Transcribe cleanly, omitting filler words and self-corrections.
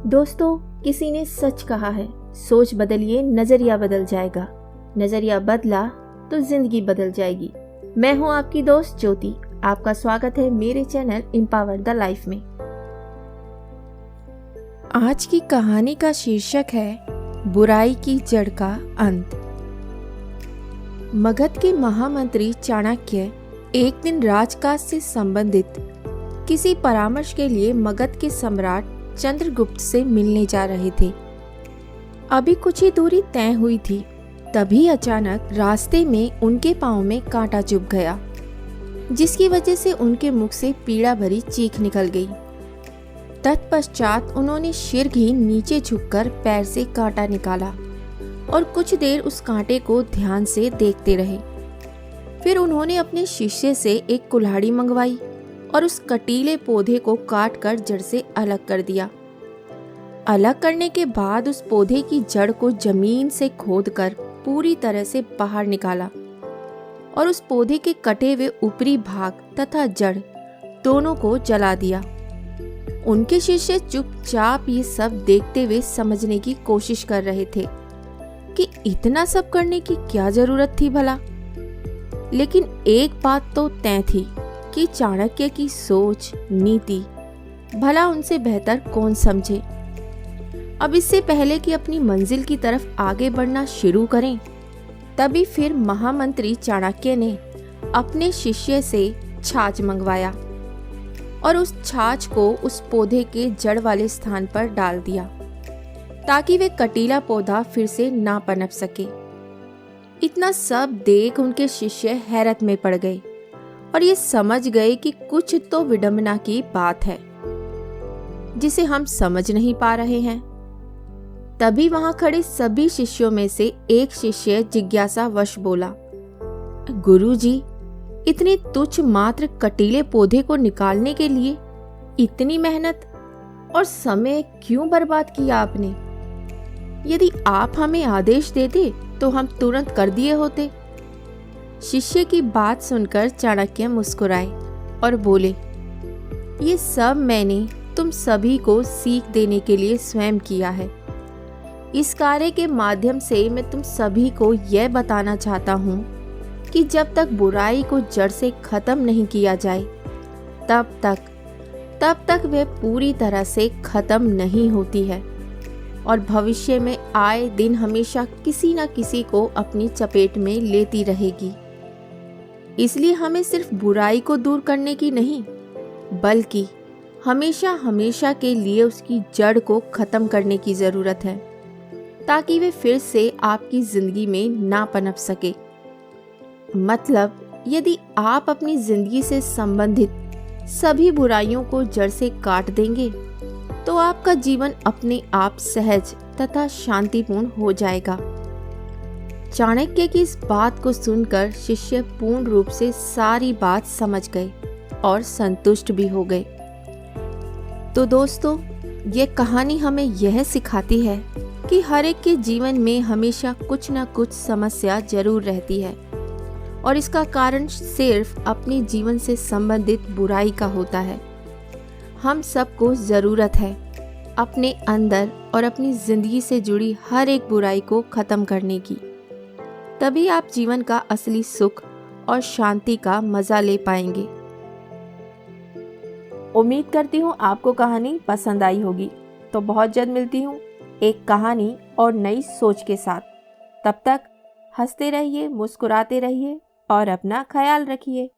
दोस्तों, किसी ने सच कहा है, सोच बदलिए नजरिया बदल जाएगा। नजरिया बदला तो जिंदगी बदल जाएगी। मैं हूं आपकी दोस्त ज्योति। आपका स्वागत है मेरे चैनल एम्पावर द लाइफ में। आज की कहानी का शीर्षक है बुराई की जड़ का अंत। मगध के महामंत्री चाणक्य एक दिन राजकाज से संबंधित किसी परामर्श के लिए मगध के सम्राट चंद्रगुप्त से मिलने जा रहे थे। अभी कुछ ही दूरी तय हुई थी, तभी अचानक रास्ते में उनके पांव में कांटा चुभ गया, जिसकी वजह से उनके मुख से पीड़ा भरी चीख निकल गई। तत्पश्चात उन्होंने शीघ्र नीचे झुककर पैर से कांटा निकाला और कुछ देर उस कांटे को ध्यान से देखते रहे। फिर उन्होंने अपने शिष्य से एक कुल्हाड़ी मंगवाई और उस कटीले पौधे को काट कर जड़ से अलग कर दिया। अलग करने के बाद उस पौधे की जड़ को जमीन से खोदकर पूरी तरह से बाहर निकाला और उस पौधे के कटे हुए ऊपरी भाग तथा जड़ दोनों को जला दिया। उनके शिष्य चुपचाप ये सब देखते हुए समझने की कोशिश कर रहे थे कि इतना सब करने की क्या जरूरत थी भला। लेकिन एक बात तो तय थी कि चाणक्य की सोच नीति भला उनसे बेहतर कौन समझे। अब इससे पहले कि अपनी मंजिल की तरफ आगे बढ़ना शुरू करें, तभी फिर महामंत्री चाणक्य ने अपने शिष्य से छाछ मंगवाया और उस छाछ को उस पौधे के जड़ वाले स्थान पर डाल दिया, ताकि वे कटीला पौधा फिर से ना पनप सके। इतना सब देख उनके शिष्य हैरत में पड़ गए और ये समझ गए कि कुछ तो विडंबना की बात है जिसे हम समझ नहीं पा रहे हैं। तभी वहां खड़े सभी शिष्यों में से एक शिष्य जिज्ञासावश बोला, गुरुजी, इतने तुच्छ मात्र कटीले पौधे को निकालने के लिए इतनी मेहनत और समय क्यों बर्बाद किया आपने? यदि आप हमें आदेश देते तो हम तुरंत कर दिए होते। शिष्य की बात सुनकर चाणक्य मुस्कुराए और बोले, ये सब मैंने तुम सभी को सीख देने के लिए स्वयं किया है। इस कार्य के माध्यम से मैं तुम सभी को यह बताना चाहता हूँ कि जब तक बुराई को जड़ से खत्म नहीं किया जाए, तब तक वह पूरी तरह से खत्म नहीं होती है और भविष्य में आए दिन हमेशा किसी न किसी को अपनी चपेट में लेती रहेगी। इसलिए हमें सिर्फ बुराई को दूर करने की नहीं, बल्कि हमेशा हमेशा के लिए उसकी जड़ को खत्म करने की जरूरत है, ताकि वे फिर से आपकी जिंदगी में ना पनप सके। मतलब, यदि आप अपनी जिंदगी से संबंधित सभी बुराइयों को जड़ से काट देंगे, तो आपका जीवन अपने आप सहज तथा शांतिपूर्ण हो जाएगा। चाणक्य की इस बात को सुनकर शिष्य पूर्ण रूप से सारी बात समझ गए और संतुष्ट भी हो गए। तो दोस्तों, ये कहानी हमें यह सिखाती है कि हर एक के जीवन में हमेशा कुछ न कुछ समस्या जरूर रहती है और इसका कारण सिर्फ अपने जीवन से संबंधित बुराई का होता है। हम सबको ज़रूरत है अपने अंदर और अपनी ज़िंदगी से जुड़ी हर एक बुराई को ख़त्म करने की। तभी आप जीवन का असली सुख और शांति का मज़ा ले पाएंगे। उम्मीद करती हूँ आपको कहानी पसंद आई होगी। तो बहुत जल्द मिलती हूँ एक कहानी और नई सोच के साथ। तब तक हंसते रहिए, मुस्कुराते रहिए और अपना ख्याल रखिए।